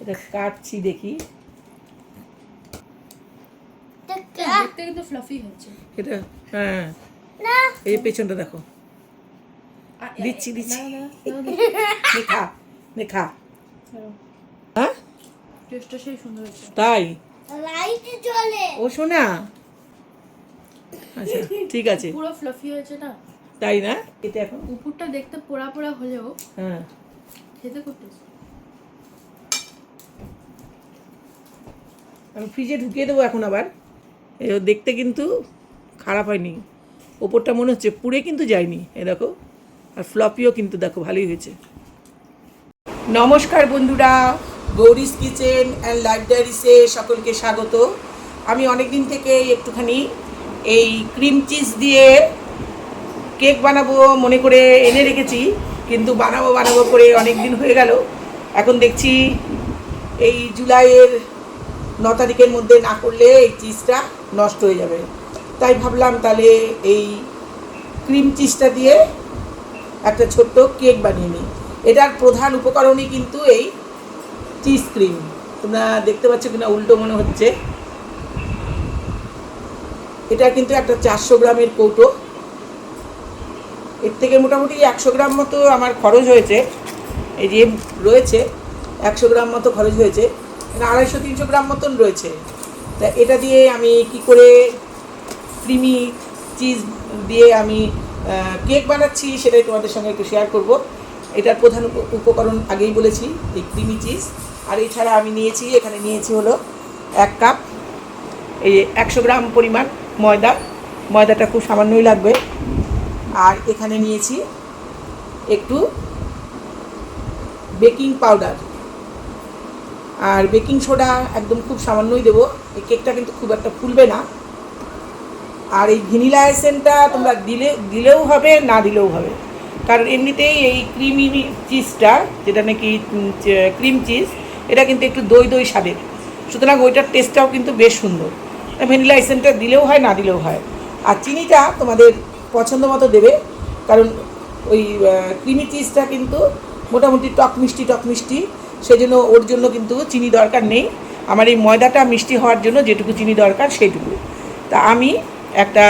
এটা কাটছি দেখি। দেখতে কিন্তু ফ্লাফি হচ্ছে এটা হ্যাঁ, এই যে পেছনটা দেখো। দিচ্ছি খা খা। হ্যাঁ টেস্টটা সেই সুন্দর হচ্ছে। তাই লাইট জ্বলে। ও শোনা, আচ্ছা ঠিক আছে। পুরো ফ্লাফি হয়েছে না, তাই না? এটা এখন উপরটা দেখতে পোড়া পোড়া হলেও হ্যাঁ খেতে খুব টেস্টি। আমি ফ্রিজে ঢুকিয়ে দেবো এখন আবার। দেখতে কিন্তু খারাপ হয়নি, ওপরটা মনে হচ্ছে পুড়ে কিন্তু যায়নি। এ দেখো, আর ফ্লপিও কিন্তু দেখো ভালোই হয়েছে। নমস্কার বন্ধুরা, গৌরিস কিচেন অ্যান্ড লাইফ ডায়েরিসে সকলকে স্বাগত। আমি অনেক দিন থেকে একটুখানি এই ক্রিম চিজ দিয়ে কেক বানাবো মনে করে এনে রেখেছি, কিন্তু বানাবো বানাবো করে অনেক দিন হয়ে গেল। এখন দেখছি এই জুলাইয়ের 9 তারিখের মধ্যে না করলে এই চিজটা নষ্ট হয়ে যাবে। তাই ভাবলাম তাহলে এই ক্রিম চিজটা দিয়ে একটা ছোট্ট কেক বানিয়ে নিই। এটার প্রধান উপকরণই কিন্তু এই চিজ ক্রিম। তোমরা দেখতে পাচ্ছ কিনা উল্টো মনে হচ্ছে। এটা কিন্তু একটা 400 গ্রামের কৌটো। এর থেকে মোটামুটি 100 গ্রাম মতো আমার খরচ হয়েছে। এই যে রয়েছে 100 গ্রাম মতো খরচ হয়েছে, 250-300 গ্রাম মতন রয়েছে। তা এটা দিয়ে আমি কি করে ক্রিমি চিজ দিয়ে আমি কেক বানাচ্ছি সেটাই তোমাদের সঙ্গে একটু শেয়ার করব। এটার প্রধান উপকরণ আগেই বলেছি, এই ক্রিমি চিজ। আর এছাড়া আমি এখানে নিয়েছি হলো 1 কাপ, এই 100 গ্রাম পরিমাণ ময়দাটা খুব সামান্যই লাগবে। আর এখানে নিয়েছি একটু বেকিং পাউডার আর বেকিং সোডা, একদম খুব সামান্যই দেবো। এই কেকটা কিন্তু খুব একটা ফুলবে না। আর এই ভ্যানিলা এসেন্সটা তোমরা দিলেও হবে, না দিলেও হবে, কারণ এমনিতেই এই ক্রিমি চিজটা, যেটা নাকি ক্রিম চিজ, এটা কিন্তু একটু দই দই স্বাদের, সুতরাং ওইটার টেস্টটাও কিন্তু বেশ সুন্দর। ভ্যানিলা এসেন্সটা দিলেও হয়, না দিলেও হয়। আর চিনিটা তোমাদের পছন্দ মতো দেবে, কারণ ওই ক্রিমি চিজটা কিন্তু মোটামুটি টক মিষ্টি, সেজন্য ওর জন্য কিন্তু চিনি দরকার নেই। আমার এই ময়দাটা মিষ্টি হওয়ার জন্য যেটুকু চিনি দরকার সেইটুকু। তা আমি একটা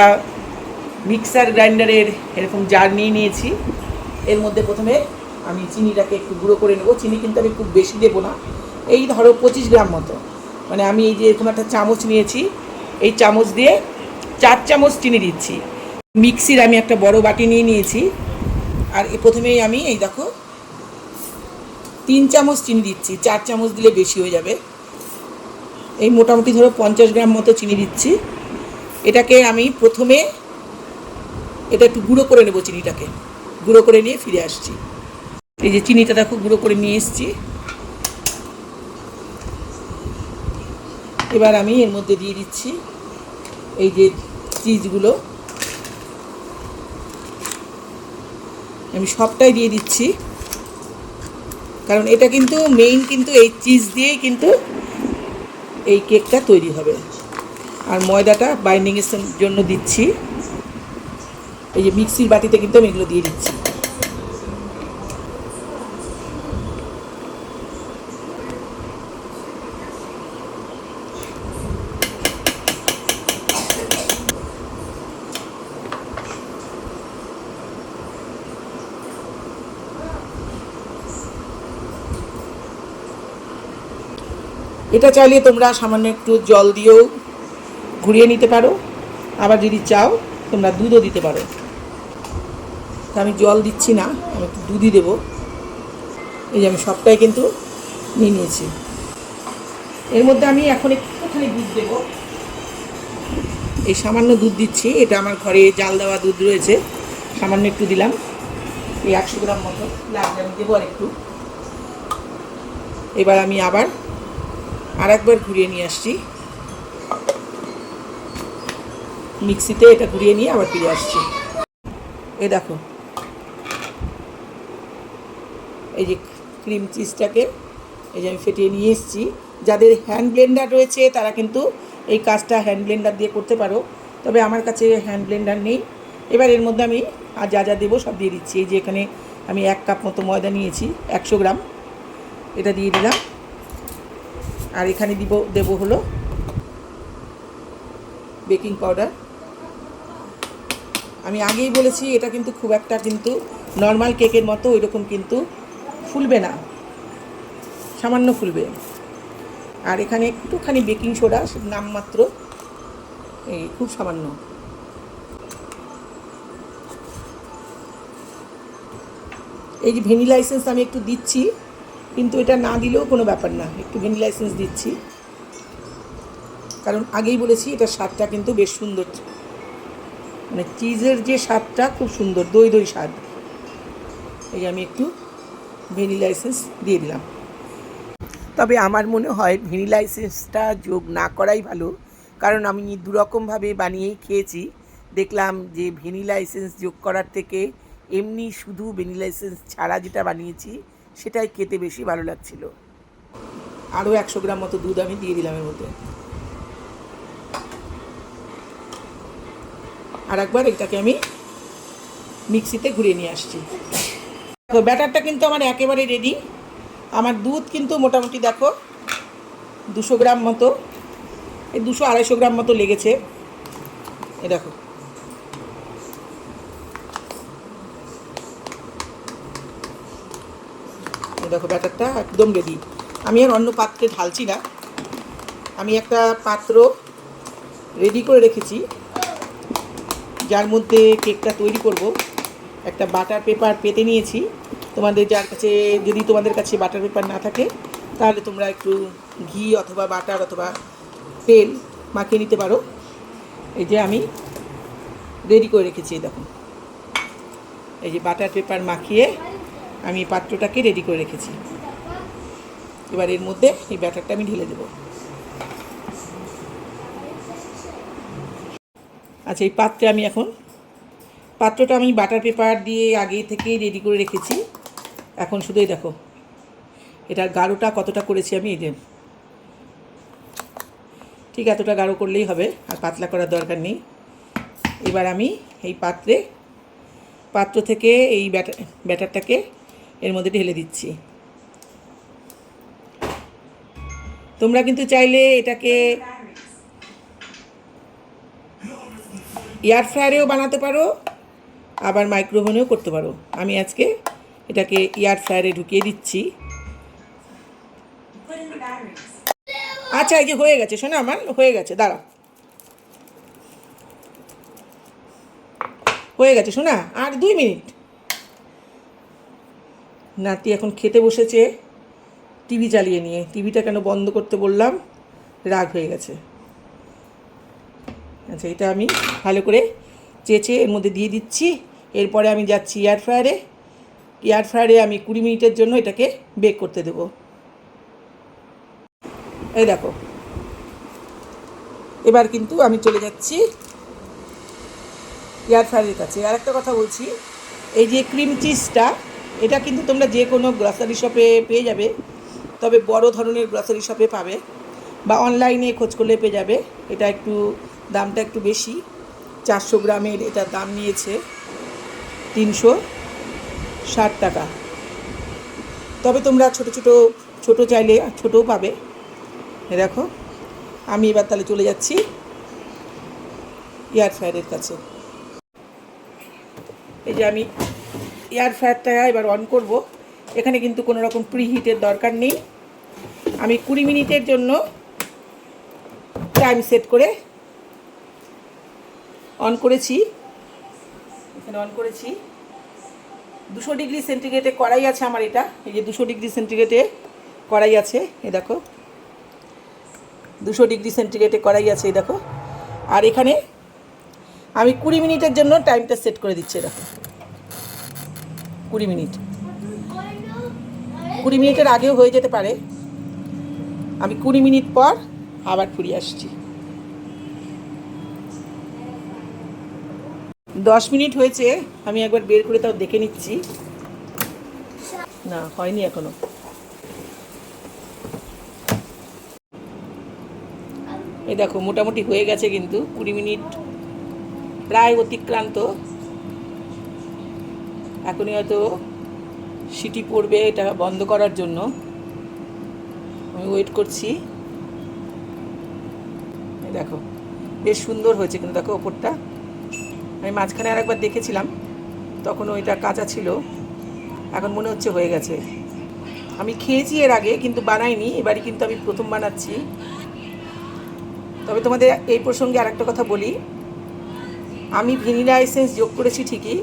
মিক্সার গ্রাইন্ডারের এরকম জার নিয়েছি। এর মধ্যে প্রথমে আমি চিনিটাকে একটু গুঁড়ো করে নেবো। চিনি কিন্তু আমি খুব বেশি দেবো না, এই ধরো 25 গ্রাম মতো। মানে আমি এই যে এরকম একটা চামচ নিয়েছি, এই চামচ দিয়ে 4 চামচ চিনি দিচ্ছি। মিক্সির আমি একটা বড় বাটি নিয়েছি। আর প্রথমেই আমি এই দেখো 3 চামচ চিনি দিচ্ছি, 4 চামচ দিলে বেশি হয়ে যাবে। এই মোটামুটি ধরো 50 গ্রাম মতো চিনি দিচ্ছি। এটাকে আমি প্রথমে এটা একটু গুঁড়ো করে নেবো, চিনিটাকে গুঁড়ো করে নিয়ে ফিরে আসছি। এই যে চিনিটা দেখো গুঁড়ো করে নিয়ে এসেছি। এবার আমি এর মধ্যে দিয়ে দিচ্ছি এই যে চিজগুলো, আমি সবটাই দিয়ে দিচ্ছি, কারণ এটা কিন্তু মেইন কিন্তু এই চিজ দিয়েই কিন্তু এই কেকটা তৈরি হবে। আর ময়দাটা বাইন্ডিংয়ের জন্য দিচ্ছি। এই যে মিক্সির বাটিতে কিন্তু আমি এগুলো দিয়ে দিচ্ছি। এটা চাইলে তোমরা সামান্য একটু জল দিয়েও ঘুরিয়ে নিতে পারো, আবার যদি চাও তোমরা দুধও দিতে পারো। তা আমি জল দিচ্ছি না, আমি একটু দুধই দেবো। এই যে আমি সবটাই কিন্তু নিয়েছি। এর মধ্যে আমি এখন একটুখানি দুধ দেবো, এই সামান্য দুধ দিচ্ছি। এটা আমার ঘরে জাল দেওয়া দুধ রয়েছে, সামান্য একটু দিলাম, এই 100 গ্রাম মতো লাগবে, আমি দেবো আর একটু। এবার আমি আর একবার ঘুরিয়ে নিয়ে আসছি মিক্সিতে, এটা ঘুরিয়ে নিয়ে আবার ফিরে আসছি। এই দেখো এই যে ক্রিম চিজটাকে এই যে আমি ফেটিয়ে নিয়ে এসেছি। যাদের হ্যান্ড ব্লেন্ডার রয়েছে তারা কিন্তু এই কাজটা হ্যান্ড ব্লেন্ডার দিয়ে করতে পারো, তবে আমার কাছে হ্যান্ড ব্লেন্ডার নেই। এবার এর মধ্যে আমি আর যা দেবো সব দিয়ে দিচ্ছি। এই যে এখানে আমি 1 কাপ মতো ময়দা নিয়েছি, 100 গ্রাম, এটা দিয়ে দিলাম। আর এখানে দেবো হলো বেকিং পাউডার। আমি আগেই বলেছি এটা কিন্তু খুব একটা কিন্তু নর্মাল কেকের মতো ওই রকম কিন্তু ফুলবে না, সামান্য ফুলবে। আর এখানে একটুখানি বেকিং সোডা, নামমাত্র, এই খুব সামান্য। এই যে ভ্যানিলা এসেন্স আমি একটু দিচ্ছি, কিন্তু এটা না দিলেও কোনো ব্যাপার না, একটু ভ্যানিলা এসেন্স দিচ্ছি, কারণ আগেই বলেছি এটা স্বাদটা কিন্তু বেশ সুন্দর, মানে চিজের যে স্বাদটা খুব সুন্দর, দই দই স্বাদ। এই যে আমি একটু ভ্যানিলা এসেন্স দিয়ে দিলাম। তবে আমার মনে হয় ভ্যানিলা এসেন্সটা যোগ না করাই ভালো, কারণ আমি দুরকমভাবে বানিয়েই খেয়েছি, দেখলাম যে ভ্যানিলা এসেন্স যোগ করার থেকে এমনি শুধু ভ্যানিলা এসেন্স ছাড়া যেটা বানিয়েছি সেটাই খেতে বেশি ভালো লাগছিল। আরও 100 গ্রাম মতো দুধ আমি দিয়ে দিলাম এর মধ্যে। আর একবার এটাকে আমি মিক্সিতে ঘুরিয়ে নিয়ে আসছি। তো ব্যাটারটা কিন্তু আমার একেবারে রেডি। আমার দুধ কিন্তু মোটামুটি দেখো 200 গ্রাম মতো, এই 200-250 গ্রাম মতো লেগেছে। এ দেখো, দেখো ব্যাটারটা একদম রেডি। আমি আর অন্য পাত্রে ঢালছি না, আমি একটা পাত্র রেডি করে রেখেছি যার মধ্যে কেকটা তৈরি করব। একটা বাটার পেপার পেতে নিয়েছি। যদি তোমাদের কাছে বাটার পেপার না থাকে তাহলে তোমরা একটু ঘি অথবা বাটার অথবা তেল মাখিয়ে নিতে পারো। এই যে আমি রেডি করে রেখেছি, দেখো এই যে বাটার পেপার মাখিয়ে আমি পাত্রটাকে রেডি করে রেখেছি। এবার এর মধ্যে এই ব্যাটারটা আমি ঢেলে দেবো। আচ্ছা, এই পাত্রটা আমি বাটার পেপার দিয়ে আগে থেকেই রেডি করে রেখেছি। এখন শুধু এই দেখো এটার গাঢ়টা কতটা করেছি আমি, এই যে ঠিক এতটা গাঢ় করলেই হবে, আর পাতলা করার দরকার নেই। এবার আমি এই পাত্র থেকে এই ব্যাটারটাকে এর মধ্যে ঢেলে দিচ্ছি। তোমরা কিন্তু চাইলে এটাকে এয়ার ফ্রায়ারেও বানাতে পারো, আবার মাইক্রোওভেনেও করতে পারো। আমি আজকে এটাকে এয়ার ফ্রায়ারে ঢুকিয়ে দিচ্ছি। আচ্ছা, এই যে হয়ে গেছে, শোনো আমার হয়ে গেছে, দাঁড়াও, হয়ে গেছে শোনা, আর 2 মিনিট। নাতি এখন খেতে বসেছে টিভি চালিয়ে নিয়ে। টিভিটা কেন বন্ধ করতে বললাম, রাগ হয়ে গেছে। আচ্ছা, এটা আমি ভালো করে চেঁচে এর মধ্যে দিয়ে দিচ্ছি। এরপরে আমি যাচ্ছি এয়ার ফ্রায়ারে আমি 20 মিনিটের জন্য এটাকে বেক করতে দেব। এই দেখো, এবার কিন্তু আমি চলে যাচ্ছি এয়ার ফ্রায়ারের কাছে। আর একটা কথা বলছি, এই যে ক্রিম চিজটা, এটা কিন্তু তোমরা যে কোনো গ্রসারি শপে পেয়ে যাবে, তবে বড় ধরনের গ্রসারি শপে পাবে, বা অনলাইনে খোঁজ করলে পেয়ে যাবে। এটা একটু দামটা একটু বেশি, 400 গ্রামের এটার দাম নিয়েছে 360 টাকা। তবে তোমরা ছোটো চাইলে ছোটোও পাবে। দেখো, আমি এবার তাহলে চলে যাচ্ছি এয়ার ফ্রায়ারের কাছে। এই যে আমি এয়ার ফ্রায়ারটা এবার অন করব। এখানে কিন্তু কোনো রকম প্রিহিটের দরকার নেই। আমি 20 মিনিটের জন্য টাইম সেট করে অন করেছি। এখানে অন করেছি, 200 ডিগ্রি সেন্টিগ্রেডে কড়াই আছে আমার। এটা এই যে 200 ডিগ্রি সেন্টিগ্রেডে কড়াই আছে, এই দেখো 200 ডিগ্রি সেন্টিগ্রেডে কড়াই আছে, এই দেখো। আর এখানে আমি 20 মিনিটের জন্য টাইমটা সেট করে দিচ্ছি। দেখো 20 মিনিট, 20 মিনিটের আগেও হয়ে যেতে পারে। আমি 20 মিনিট পর আবার ফিরে আসছি। 10 মিনিট হয়েছে, আমি একবার বের করে তাও দেখে নিচ্ছি। না, হয়নি এখনো। এই দেখো মোটামুটি হয়ে গেছে, কিন্তু 20 মিনিট প্রায় অতিক্রান্ত। এখনই হয়তো সিটি পড়বে এটা বন্ধ করার জন্য। আমি ওয়েট করছি। দেখো বেশ সুন্দর হয়েছে কিন্তু দেখো ওপরটা। আমি মাঝখানে আরেকবার দেখেছিলাম, তখন ওইটা কাঁচা ছিল, এখন মনে হচ্ছে হয়ে গেছে। আমি খেয়েছি এর আগে কিন্তু বানাইনি, এবারই কিন্তু আমি প্রথম বানাচ্ছি। তবে তোমাদের এই প্রসঙ্গে আরেকটা কথা বলি, আমি ভ্যানিলা এসেন্স যোগ করেছি ঠিকই,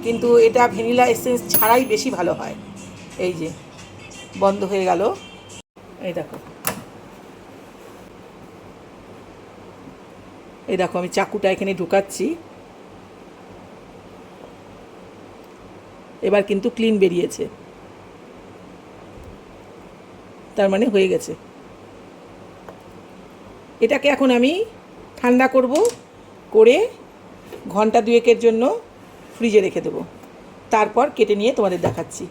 কিন্তু এটা ভ্যানিলা এসেন্স ছাড়াই বেশি ভালো হয়। এই যে বন্ধ হয়ে গেল, এই দেখো, এই দেখো আমি চাকুটা এখানে ঢুকাচ্ছি, এবার কিন্তু ক্লিন বেরিয়েছে, তার মানে হয়ে গেছে। এটাকে এখন আমি ঠান্ডা করব, করে ঘন্টা দুয়েকের জন্য ফ্রিজে রেখে দেবো, তারপর কেটে নিয়ে তোমাদের দেখাচ্ছি।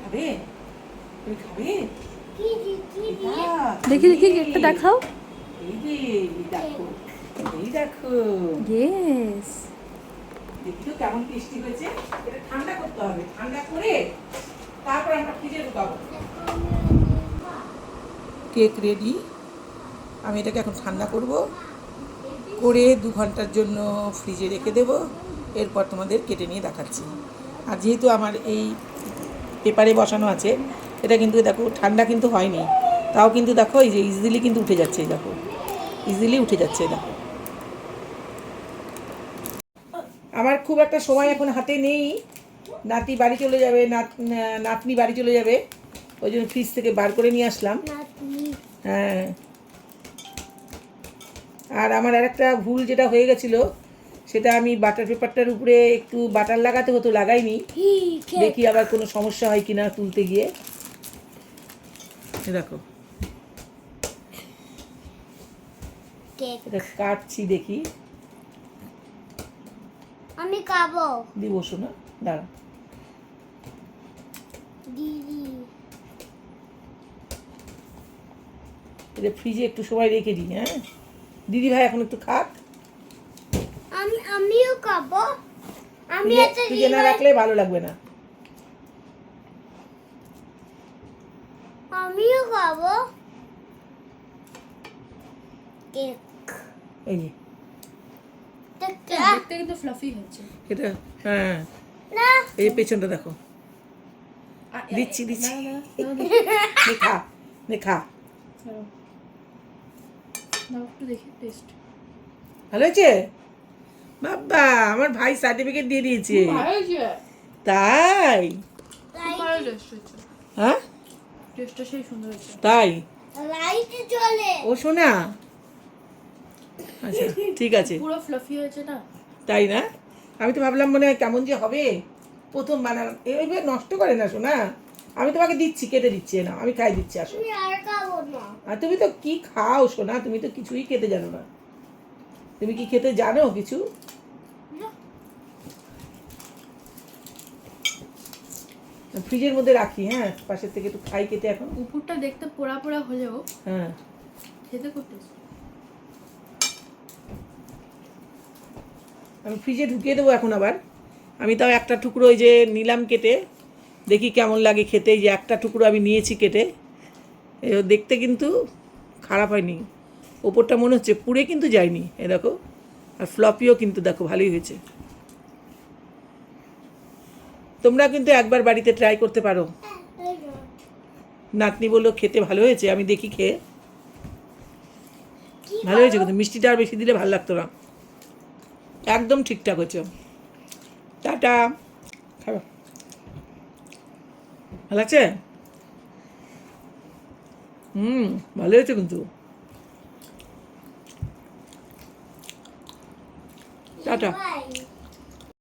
খাবে? তুমি খাবে? দেখি দেখি একটা দেখাও। এই যে এই দেখো, এই দেখো, ইয়েস। দেখি তো কেমন টেস্টি হয়েছে। এটা ঠান্ডা করতে হবে, ঠান্ডা করে তারপর আমরা ফ্রিজে ঢুকাবো। Cake ready. আমি এটাকে এখন ঠান্ডা করব, করে 2 ঘন্টার জন্য ফ্রিজে রেখে দেব, এরপর তোমাদের কেটে নিয়ে দেখাচ্ছি। আর যেহেতু আমার এই পেপারে বসানো আছে, এটা কিন্তু দেখো ঠান্ডা কিন্তু হয়নি, তাও কিন্তু দেখো এই যে ইজিলি কিন্তু উঠে যাচ্ছে, দেখো ইজিলি উঠে যাচ্ছে। দেখো আমার খুব একটা সময় এখন হাতে নেই, নাতি বাড়ি চলে যাবে, নাতনি বাড়ি চলে যাবে, ওই জন্য ফ্রিজ থেকে বার করে নিয়ে আসলাম। হ্যাঁ, আর আমার আরেকটা ভুল যেটা হয়ে গেছিলো, সেটা আমি বাটার পেপারটার উপরে একটু বাটার লাগাতে হতো, লাগাইনি। দেখি আবার কোনো সমস্যা হয় কিনা তুলতে গিয়ে। দেখো এটা কাটছি, দেখি আমি খাবো দিব শোনা, দাঁড়া। দিদি। এটা ফ্রিজে একটু সময় রেখে দিই। হ্যাঁ দিদি ভাই এখন একটু খাক, আমিও খাবো। আমি একটা ফ্রিজে না রাখলে ভালো লাগবে না। আমিও খাবো কেক। এই যে দেখতে কিন্তু ফ্লাফি হচ্ছে। এটা, হ্যাঁ না এই পেছনটা দেখো, দিচ্ছি দিচ্ছি, নে খা, নে খা। দাও একটু দেখি টেস্ট। ভালো হয়েছে বাবা, আমার ভাই সার্টিফিকেট দিয়ে দিয়েছে। ভালো হয়েছে। তাই? ভালো টেস্ট হয়েছে। হ্যাঁ টেস্টটা সেই সুন্দর হয়েছে। তাই? লাইট জ্বলে। ও শোনা, আচ্ছা ঠিক আছে। পুরো ফ্লাফি হয়েছে না? তাই না? আমি তো ভাবলাম মনে হয় কেমন যে হবে, প্রথম বানালাম। এইভাবে নষ্ট করে না শোনা, আমি তোমাকে দিচ্ছি, কেটে দিচ্ছি না, আমি খাই দিচ্ছি, আসো। আমি আর খাবো না। আর তুমি তো কি খাও শোনা, তুমি তো কিছুই খেতে জানো না। তুমি কি খেতে জানো কিছু? ফ্রিজের মধ্যে রাখি, হ্যাঁ পাশের থেকে একটু খাই কেটে এখন। উপরটা দেখতে পোড়া পোড়া হলেও হ্যাঁ খেতে খুব টেস্ট। আমি ফ্রিজে ঢুকিয়ে দেবো এখন আবার। আমি তাও একটা টুকরো ওই যে নিলাম কেটে, দেখি কেমন লাগে খেতে। এই যে একটা টুকরো আমি নিয়েছি কেটে, দেখতে কিন্তু খারাপ হয়নি, ওপরটা মনে হচ্ছে পুড়ে কিন্তু যায়নি। এ দেখো, আর ফ্লপিও কিন্তু দেখো ভালোই হয়েছে। তোমরা কিন্তু একবার বাড়িতে ট্রাই করতে পারো। নাতনি বললো খেতে ভালো হয়েছে, আমি দেখি খেয়ে। ভালো হয়েছে কিন্তু মিষ্টিটা আর বেশি দিলে ভালো লাগতো না, একদম ঠিকঠাক হয়েছে। টাটা, খাবা, ভালো লাগছে? ভালো হয়েছে কিন্তু। টাটা। বাই।